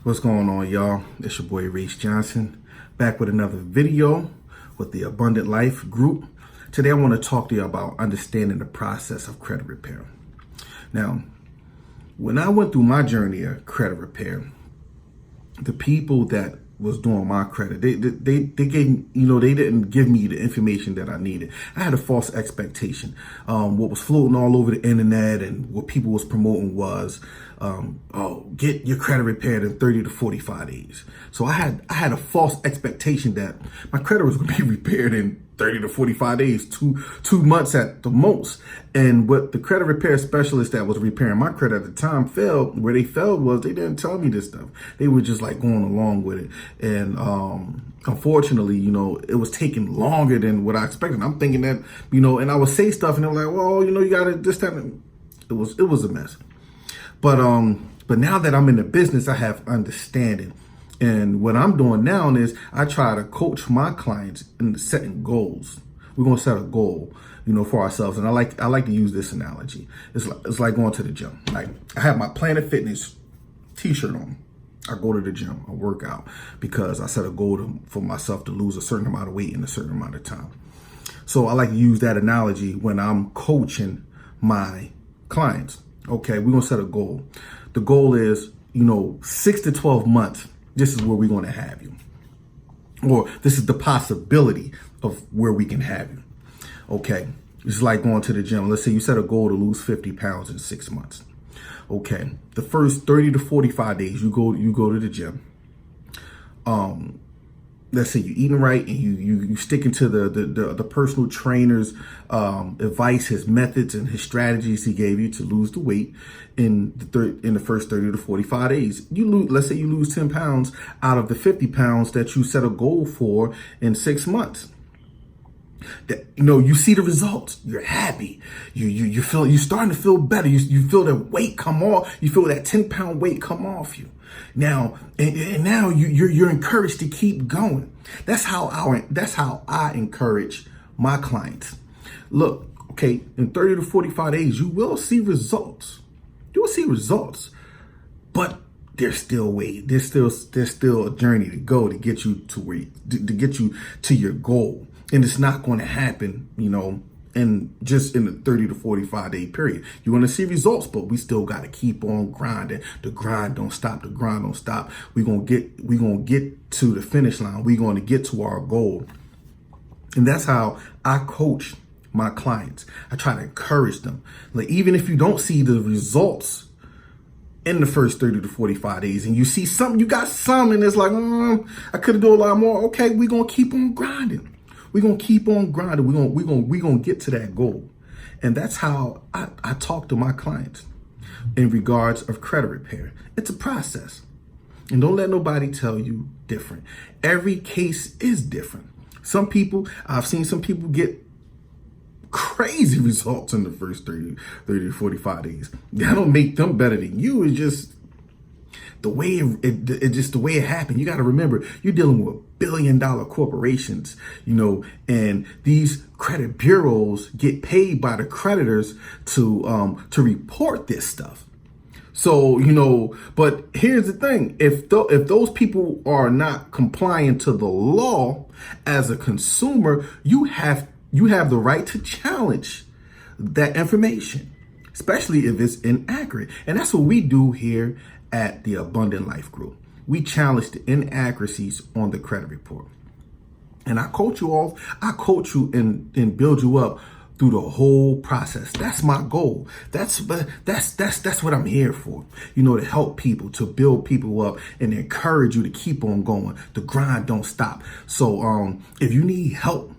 What's going on, y'all? It's your boy Reese Johnson, back with another video with the Abundant Life Group. Today I want to talk to you about understanding the process of credit repair. Now, when I went through my journey of credit repair, the people that was doing my credit, they gave, they didn't give me the information that I needed. I had a false expectation. What was floating all over the internet and what people was promoting was, get your credit repaired in 30 to 45 days. So I had a false expectation that my credit was going to be repaired in 30 to 45 days, two months at the most. And what the credit repair specialist that was repairing my credit at the time failed, where they failed was they didn't tell me this stuff. They were just like going along with it. And unfortunately, it was taking longer than what I expected. I'm thinking that, and I would say stuff and they're like, well, you got to this time. It was a mess. But now that I'm in the business, I have understanding. And what I'm doing now is I try to coach my clients in setting goals. We're going to set a goal, for ourselves. And I like to use this analogy. It's like going to the gym. Like I have my Planet Fitness t-shirt on. I go to the gym, I work out because I set a goal for myself to lose a certain amount of weight in a certain amount of time. So I like to use that analogy when I'm coaching my clients. Okay, we're going to set a goal. The goal is, 6 to 12 months. This is where we're going to have you. Or this is the possibility of where we can have you. Okay. It's like going to the gym. Let's say you set a goal to lose 50 pounds in 6 months. Okay. The first 30 to 45 days, you go to the gym. Let's say you're eating right and you sticking to the personal trainer's advice, his methods and his strategies he gave you to lose the weight in the first 30 to 45 days. Let's say you lose 10 pounds out of the 50 pounds that you set a goal for in 6 months. You see the results. You're happy. You're starting to feel better. You feel that weight come off. You feel that 10-pound weight come off you. Now, and now you're encouraged to keep going. That's how I encourage my clients. Look, okay, in 30 to 45 days, you will see results. You will see results, but there's still there's still a journey to go to get you to get you to your goal. And it's not going to happen, in the 30 to 45 day period. You're going to see results, but we still got to keep on grinding. The grind don't stop. The grind don't stop. We're going to get to the finish line. We're going to get to our goal. And that's how I coach my clients. I try to encourage them. Like, even if you don't see the results in the first 30 to 45 days and you see something, you got some, and it's like, I could have done a lot more. Okay, we're going to keep on grinding. We're going to keep on grinding. We're going to get to that goal. And that's how I talk to my clients in regards of credit repair. It's a process. And don't let nobody tell you different. Every case is different. I've seen some people get crazy results in the first 30 to 45 days. That don't make them better than you. It's just the way it happened. You got to remember, you're dealing with billion-dollar corporations, and these credit bureaus get paid by the creditors to report this stuff. So, but here's the thing. If those people are not compliant to the law as a consumer, you have the right to challenge that information, especially if it's inaccurate. And that's what we do here at the Abundant Life Group. We challenge the inaccuracies on the credit report. And I coach you and build you up through the whole process. That's my goal. That's what I'm here for. To help people, to build people up and encourage you to keep on going. The grind don't stop. So if you need help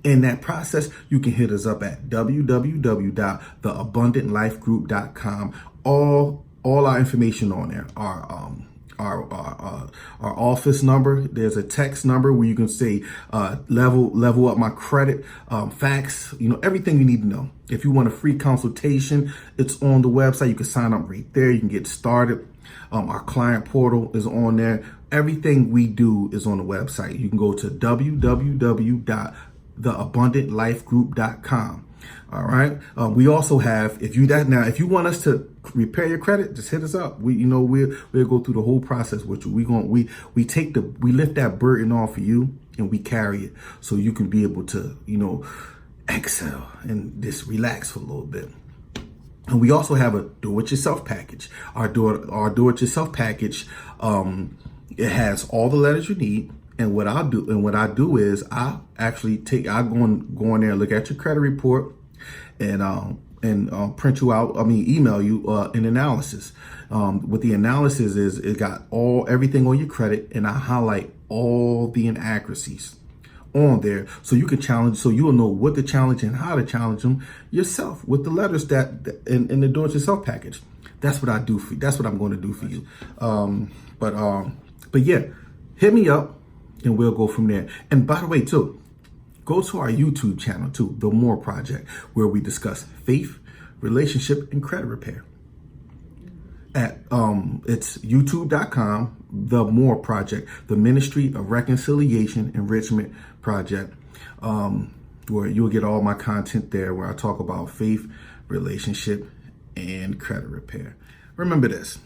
in that process, you can hit us up at www.theabundantlifegroup.com. All our information on there, our office number. There's a text number where you can say level up my credit, facts, everything you need to know. If you want a free consultation, it's on the website. You can sign up right there. You can get started. Our client portal is on there. Everything we do is on the website. You can go to www.theabundantlifegroup.com. All right. We also have, if you want us to repair your credit, just hit us up. We'll go through the whole process with you. We lift that burden off of you and we carry it so you can be able to, exhale and just relax for a little bit. And we also have a do-it-yourself package. Our do-it-yourself package, it has all the letters you need. And what I do is I actually go in there and look at your credit report and email you an analysis. What the analysis is, it got everything on your credit, and I highlight all the inaccuracies on there so you will know what to challenge and how to challenge them yourself with the letters that in the do-it-yourself package. That's what I do for you. That's what I'm going to do for you. But yeah, hit me up and we'll go from there. And by the way, too, go to our YouTube channel too, The More Project, where we discuss faith, relationship, and credit repair. It's youtube.com, The More Project, the Ministry of Reconciliation Enrichment Project, where you'll get all my content there where I talk about faith, relationship, and credit repair. Remember this,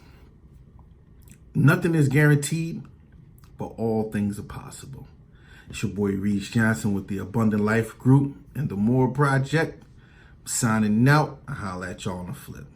nothing is guaranteed, but all things are possible. It's your boy Reese Johnson with the Abundant Life Group and The More Project. Signing out. I'll holla at y'all on the flip.